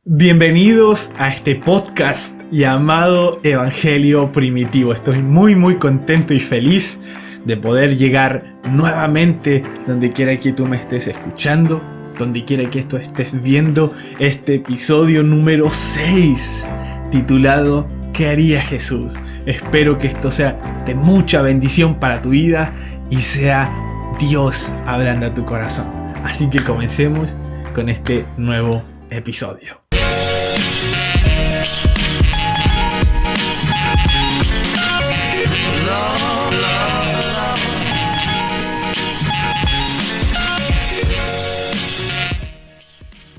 Bienvenidos a este podcast llamado Evangelio Primitivo. Estoy muy contento y feliz de poder llegar nuevamente donde quiera que tú me estés escuchando, donde quiera que esto estés viendo este episodio número 6 titulado ¿Qué haría Jesús? Espero que esto sea de mucha bendición para tu vida y sea Dios hablando a tu corazón. Así que comencemos con este nuevo episodio.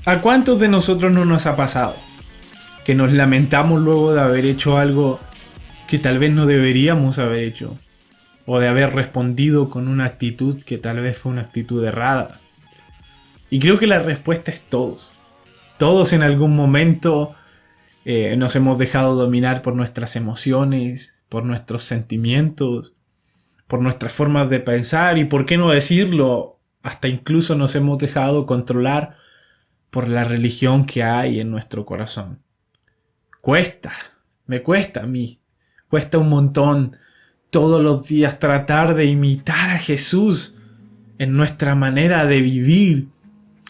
¿A cuántos de nosotros no nos ha pasado que nos lamentamos luego de haber hecho algo que tal vez no deberíamos haber hecho? O de haber respondido con una actitud que tal vez fue una actitud errada. Y creo que la respuesta es todos. Todos en algún momento nos hemos dejado dominar por nuestras emociones, por nuestros sentimientos, por nuestras formas de pensar y, por qué no decirlo, hasta incluso nos hemos dejado controlar por la religión que hay en nuestro corazón. Me cuesta a mí, cuesta un montón todos los días tratar de imitar a Jesús en nuestra manera de vivir,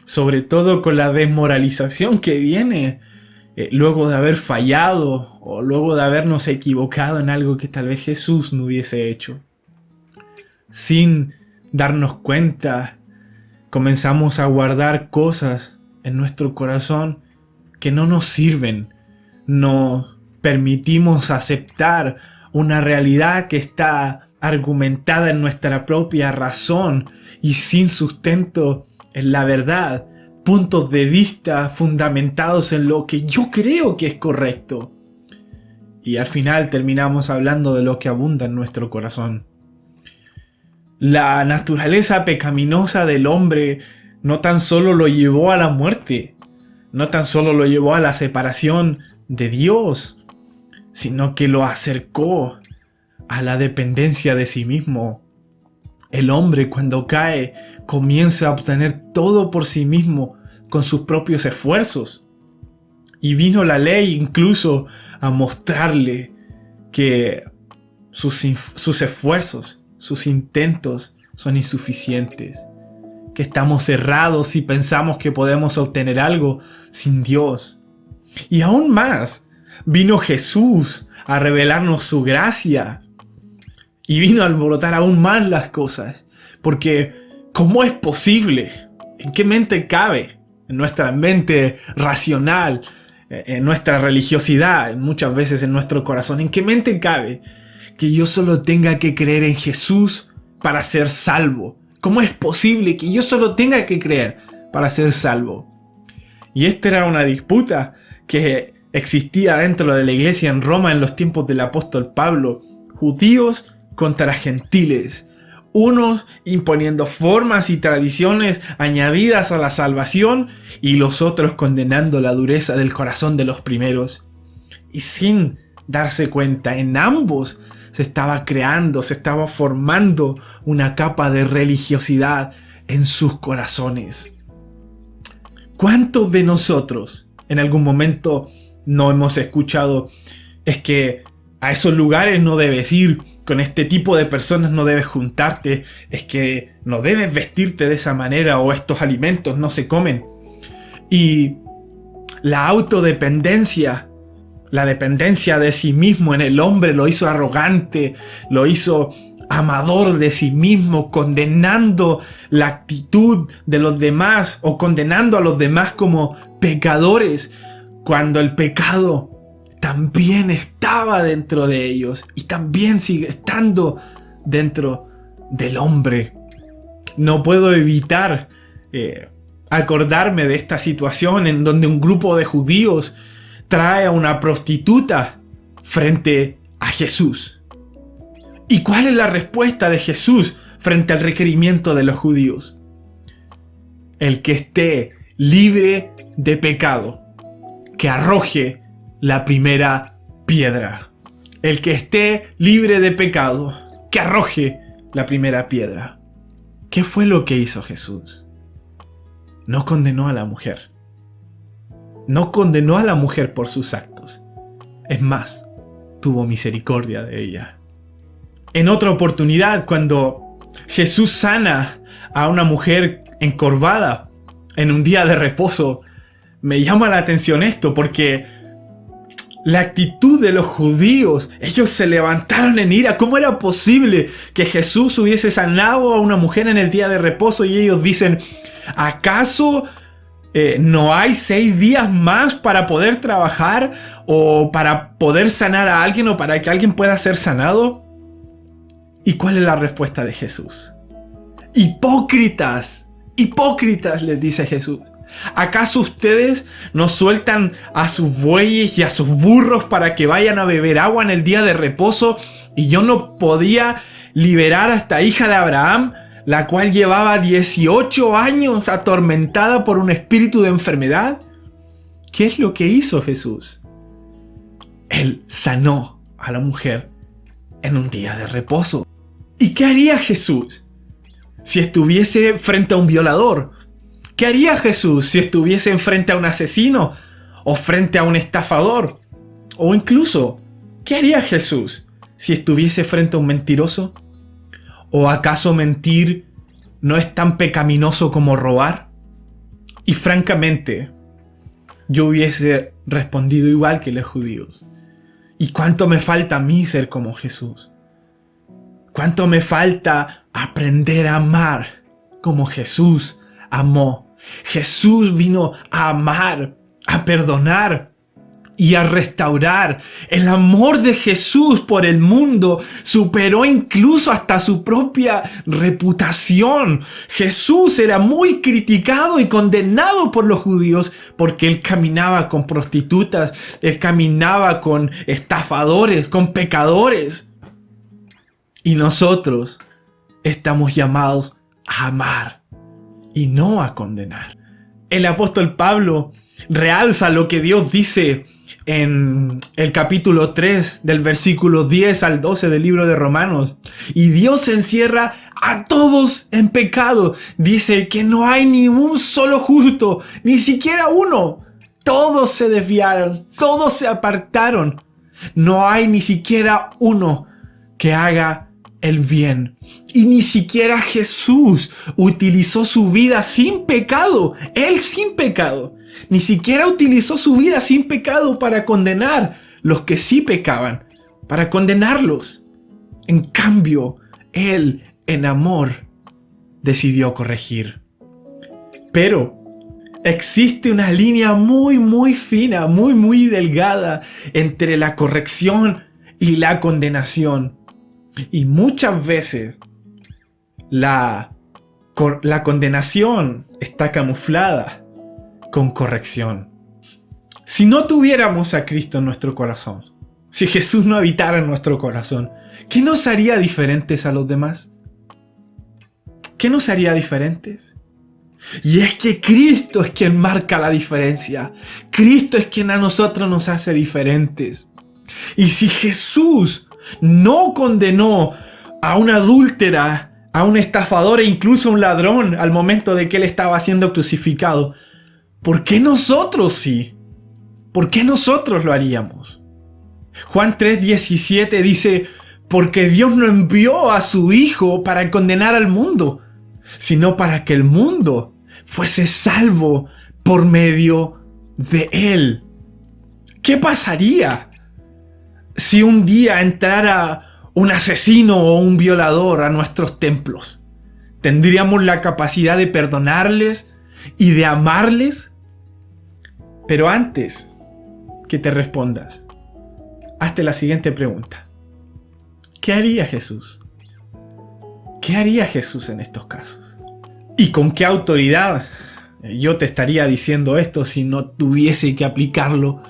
sobre todo con la desmoralización que viene luego de haber fallado o luego de habernos equivocado en algo que tal vez Jesús no hubiese hecho. Sin darnos cuenta, comenzamos a guardar cosas en nuestro corazón que no nos sirven. Nos permitimos aceptar una realidad que está argumentada en nuestra propia razón y sin sustento en la verdad, puntos de vista fundamentados en lo que yo creo que es correcto. Y al final terminamos hablando de lo que abunda en nuestro corazón. La naturaleza pecaminosa del hombre no tan solo lo llevó a la muerte, no tan solo lo llevó a la separación de Dios, sino que lo acercó a la dependencia de sí mismo. El hombre, cuando cae, comienza a obtener todo por sí mismo con sus propios esfuerzos. Y vino la ley incluso a mostrarle que sus esfuerzos, sus intentos son insuficientes. Que estamos errados y pensamos que podemos obtener algo sin Dios. Y aún más, vino Jesús a revelarnos su gracia. Y vino a alborotar aún más las cosas. Porque, ¿cómo es posible? ¿En qué mente cabe? En nuestra mente racional, en nuestra religiosidad, muchas veces en nuestro corazón. ¿En qué mente cabe que yo solo tenga que creer en Jesús para ser salvo? ¿Cómo es posible que yo solo tenga que creer para ser salvo? Y esta era una disputa que existía dentro de la iglesia en Roma en los tiempos del apóstol Pablo. Judíos contra gentiles. Unos imponiendo formas y tradiciones añadidas a la salvación y los otros condenando la dureza del corazón de los primeros. Y sin darse cuenta, en ambos se estaba creando, se estaba formando una capa de religiosidad en sus corazones. ¿Cuántos de nosotros en algún momento no hemos escuchado es que a esos lugares no debes ir, con este tipo de personas no debes juntarte, es que no debes vestirte de esa manera o estos alimentos no se comen? Y la autodependencia, la dependencia de sí mismo en el hombre lo hizo arrogante, lo hizo amador de sí mismo, condenando la actitud de los demás o condenando a los demás como pecadores, cuando el pecado también estaba dentro de ellos y también sigue estando dentro del hombre. No puedo evitar acordarme de esta situación en donde un grupo de judíos trae a una prostituta frente a Jesús. ¿Y cuál es la respuesta de Jesús frente al requerimiento de los judíos? El que esté libre de pecado, que arroje la primera piedra. El que esté libre de pecado, que arroje la primera piedra. ¿Qué fue lo que hizo Jesús? No condenó a la mujer. no condenó a la mujer por sus actos. Es más, tuvo misericordia de ella. En otra oportunidad, cuando Jesús sana a una mujer encorvada en un día de reposo, me llama la atención esto porque la actitud de los judíos, ellos se levantaron en ira. ¿Cómo era posible que Jesús hubiese sanado a una mujer en el día de reposo? Y ellos dicen, ¿acaso no hay 6 días más para poder trabajar o para poder sanar a alguien o para que alguien pueda ser sanado? ¿Y cuál es la respuesta de Jesús? Hipócritas, hipócritas, les dice Jesús. ¿Acaso ustedes no sueltan a sus bueyes y a sus burros para que vayan a beber agua en el día de reposo? Y yo no podía liberar a esta hija de Abraham, la cual llevaba 18 años atormentada por un espíritu de enfermedad. ¿Qué es lo que hizo Jesús? Él sanó a la mujer en un día de reposo. ¿Y qué haría Jesús si estuviese frente a un violador? ¿Qué haría Jesús si estuviese frente a un asesino o frente a un estafador? O incluso, ¿qué haría Jesús si estuviese frente a un mentiroso? ¿O acaso mentir no es tan pecaminoso como robar? Y francamente, yo hubiese respondido igual que los judíos. ¿Y cuánto me falta a mí ser como Jesús? ¿Cuánto me falta aprender a amar como Jesús amó? Jesús vino a amar, a perdonar y a restaurar. El amor de Jesús por el mundo superó incluso hasta su propia reputación. Jesús era muy criticado y condenado por los judíos porque él caminaba con prostitutas, él caminaba con estafadores, con pecadores. Y nosotros estamos llamados a amar y no a condenar. El apóstol Pablo realza lo que Dios dice en el capítulo 3 del versículo 10 al 12 del libro de Romanos. Y Dios encierra a todos en pecado. Dice que no hay ni un solo justo, ni siquiera uno. Todos se desviaron, todos se apartaron. No hay ni siquiera uno que haga el bien. Y ni siquiera Jesús utilizó su vida sin pecado. Él sin pecado. Ni siquiera utilizó su vida sin pecado para condenar los que sí pecaban, para condenarlos. En cambio, Él en amor decidió corregir. Pero existe una línea muy fina, muy delgada entre la corrección y la condenación. Y muchas veces la condenación está camuflada con corrección. Si no tuviéramos a Cristo en nuestro corazón, si Jesús no habitara en nuestro corazón, ¿qué nos haría diferentes a los demás? ¿Qué nos haría diferentes? Y es que Cristo es quien marca la diferencia. Cristo es quien a nosotros nos hace diferentes. Y si Jesús no condenó a una adúltera, a un estafador e incluso a un ladrón al momento de que él estaba siendo crucificado, ¿por qué nosotros sí? ¿Por qué nosotros lo haríamos? Juan 3:17 dice, porque Dios no envió a su Hijo para condenar al mundo, sino para que el mundo fuese salvo por medio de Él. ¿Qué pasaría si un día entrara un asesino o un violador a nuestros templos? ¿Tendríamos la capacidad de perdonarles y de amarles? Pero antes que te respondas, hazte la siguiente pregunta. ¿Qué haría Jesús? ¿Qué haría Jesús en estos casos? ¿Y con qué autoridad yo te estaría diciendo esto si no tuviese que aplicarlo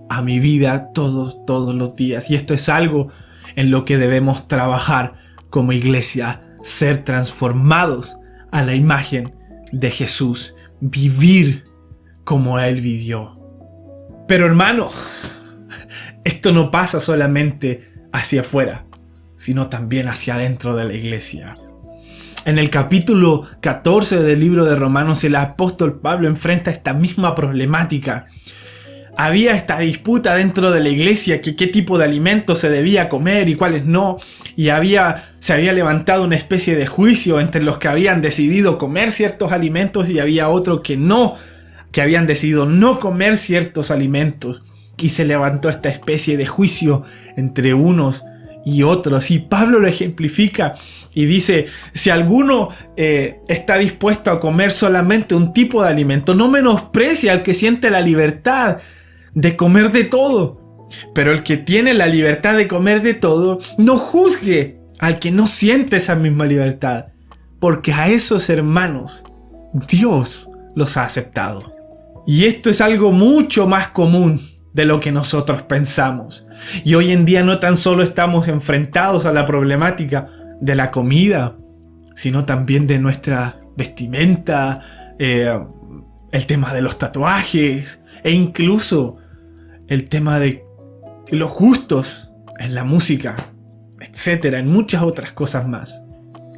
a mi vida todos los días? Y esto es algo en lo que debemos trabajar como iglesia, ser transformados a la imagen de Jesús, vivir como Él vivió. Pero hermano, esto no pasa solamente hacia afuera, sino también hacia adentro de la iglesia. En el capítulo 14 del libro de Romanos, el apóstol Pablo enfrenta esta misma problemática. había esta disputa dentro de la iglesia, que qué tipo de alimentos se debía comer y cuáles no, y se había levantado una especie de juicio entre los que habían decidido comer ciertos alimentos y había otros que habían decidido no comer ciertos alimentos, y se levantó esta especie de juicio entre unos y otros. Y Pablo lo ejemplifica y dice: si alguno está dispuesto a comer solamente un tipo de alimento, no menosprecia al que siente la libertad de comer de todo. Pero el que tiene la libertad de comer de todo, no juzgue al que no siente esa misma libertad, porque a esos hermanos Dios los ha aceptado. Y esto es algo mucho más común de lo que nosotros pensamos. Y hoy en día no tan solo estamos enfrentados a la problemática de la comida, sino también de nuestra vestimenta, el tema de los tatuajes e incluso el tema de los gustos en la música, etcétera, en muchas otras cosas más.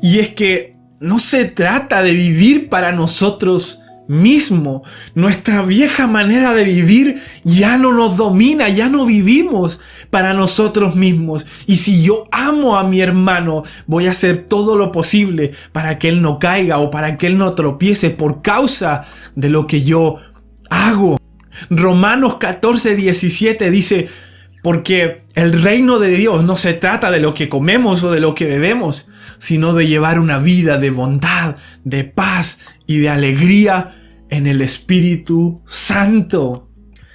Y es que no se trata de vivir para nosotros mismo. Nuestra vieja manera de vivir ya no nos domina, ya no vivimos para nosotros mismos. Y si yo amo a mi hermano, voy a hacer todo lo posible para que él no caiga o para que él no tropiece por causa de lo que yo hago. Romanos 14:17 dice: porque el reino de Dios no se trata de lo que comemos o de lo que bebemos, sino de llevar una vida de bondad, de paz y de alegría en el Espíritu Santo.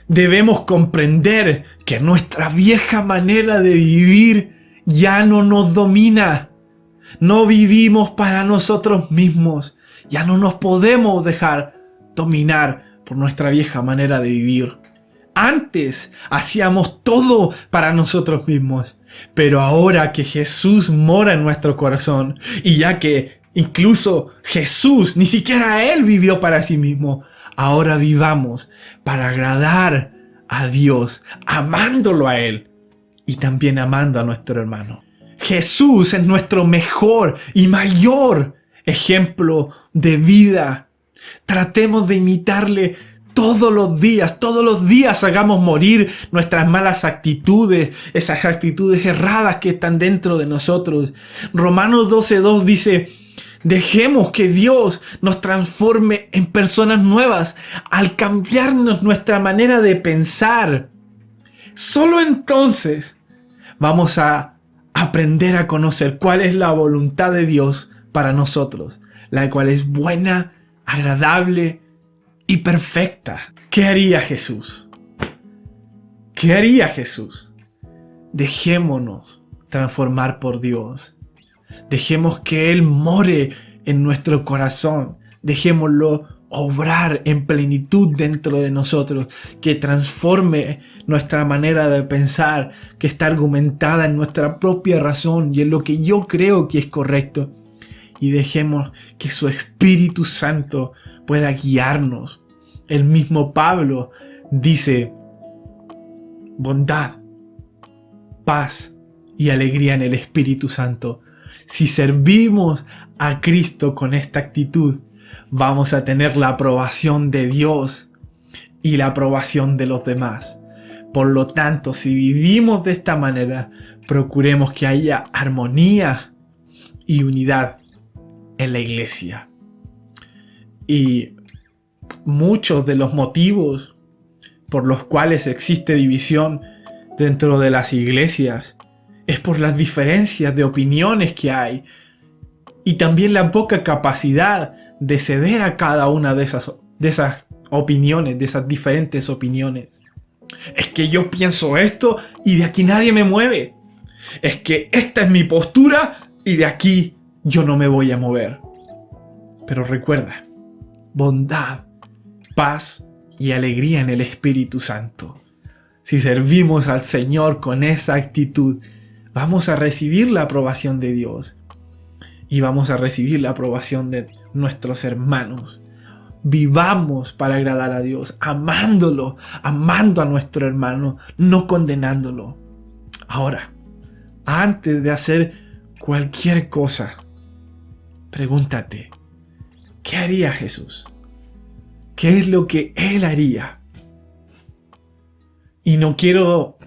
Debemos comprender que nuestra vieja manera de vivir ya no nos domina. No vivimos para nosotros mismos. Ya no nos podemos dejar dominar por nuestra vieja manera de vivir. Antes hacíamos todo para nosotros mismos, pero ahora que Jesús mora en nuestro corazón, y ya que incluso Jesús, ni siquiera Él vivió para sí mismo, ahora vivamos para agradar a Dios, amándolo a Él y también amando a nuestro hermano. Jesús es nuestro mejor y mayor ejemplo de vida. Tratemos de imitarle todos los días hagamos morir nuestras malas actitudes, esas actitudes erradas que están dentro de nosotros. Romanos 12:2 dice: dejemos que Dios nos transforme en personas nuevas al cambiarnos nuestra manera de pensar. Solo entonces vamos a aprender a conocer cuál es la voluntad de Dios para nosotros, la cual es buena, agradable y perfecta. ¿Qué haría Jesús? ¿Qué haría Jesús? Dejémonos transformar por Dios. Dejemos que Él more en nuestro corazón. Dejémoslo obrar en plenitud dentro de nosotros. Que transforme nuestra manera de pensar, que está argumentada en nuestra propia razón y en lo que yo creo que es correcto. Y dejemos que su Espíritu Santo pueda guiarnos. El mismo Pablo dice: bondad, paz y alegría en el Espíritu Santo. Si servimos a Cristo con esta actitud, vamos a tener la aprobación de Dios y la aprobación de los demás. Por lo tanto, si vivimos de esta manera, procuremos que haya armonía y unidad en la iglesia. Y muchos de los motivos por los cuales existe división dentro de las iglesias es por las diferencias de opiniones que hay y también la poca capacidad de ceder a cada una de esas opiniones, de esas diferentes opiniones. Es que yo pienso esto y de aquí nadie me mueve. Es que esta es mi postura y de aquí yo no me voy a mover. Pero recuerda, bondad, paz y alegría en el Espíritu Santo. Si servimos al Señor con esa actitud, vamos a recibir la aprobación de Dios y vamos a recibir la aprobación de nuestros hermanos. Vivamos para agradar a Dios, amándolo, amando a nuestro hermano, no condenándolo. Ahora, antes de hacer cualquier cosa, pregúntate: ¿qué haría Jesús? ¿Qué es lo que Él haría? Y no quiero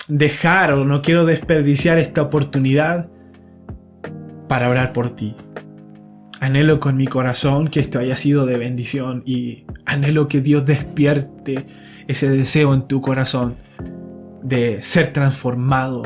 dejar o no quiero desperdiciar esta oportunidad para orar por ti. Anhelo con mi corazón que esto haya sido de bendición y anhelo que Dios despierte ese deseo en tu corazón de ser transformado.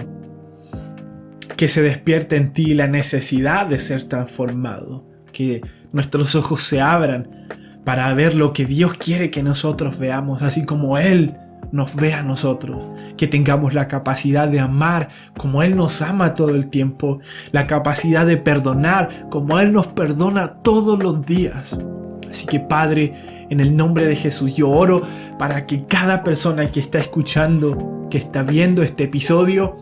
Que se despierte en ti la necesidad de ser transformado. Que nuestros ojos se abran para ver lo que Dios quiere que nosotros veamos, así como Él nos ve a nosotros. Que tengamos la capacidad de amar como Él nos ama todo el tiempo. La capacidad de perdonar como Él nos perdona todos los días. Así que Padre, en el nombre de Jesús, yo oro para que cada persona que está escuchando, que está viendo este episodio,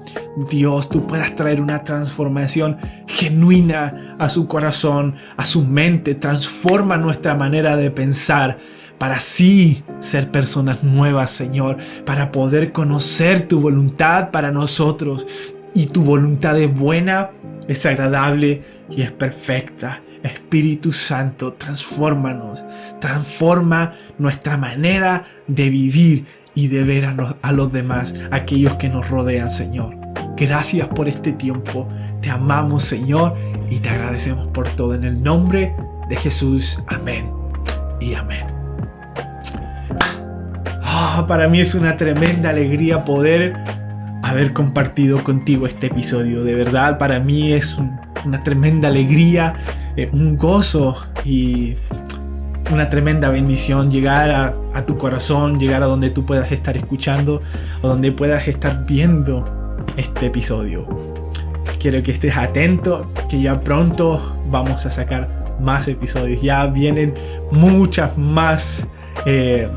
Dios, tú puedas traer una transformación genuina a su corazón, a su mente. Transforma nuestra manera de pensar para así ser personas nuevas, Señor, para poder conocer tu voluntad para nosotros. Y tu voluntad es buena, es agradable y es perfecta. Espíritu Santo, transfórmanos, transforma nuestra manera de vivir y de ver a los demás, aquellos que nos rodean, Señor. Gracias por este tiempo, te amamos, Señor, y te agradecemos por todo. En el nombre de Jesús, amén y amén. Para mí es una tremenda alegría poder haber compartido contigo este episodio. De verdad, para mí es una tremenda alegría, un gozo y una tremenda bendición llegar a tu corazón, llegar a donde tú puedas estar escuchando o donde puedas estar viendo este episodio. Quiero que estés atento, que ya pronto vamos a sacar más episodios. Ya vienen muchas más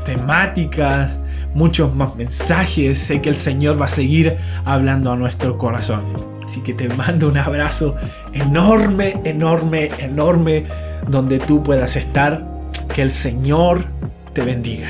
temáticas, muchos más mensajes. Sé que el Señor va a seguir hablando a nuestro corazón. Así que te mando un abrazo enorme, enorme, enorme donde tú puedas estar. Que el Señor te bendiga.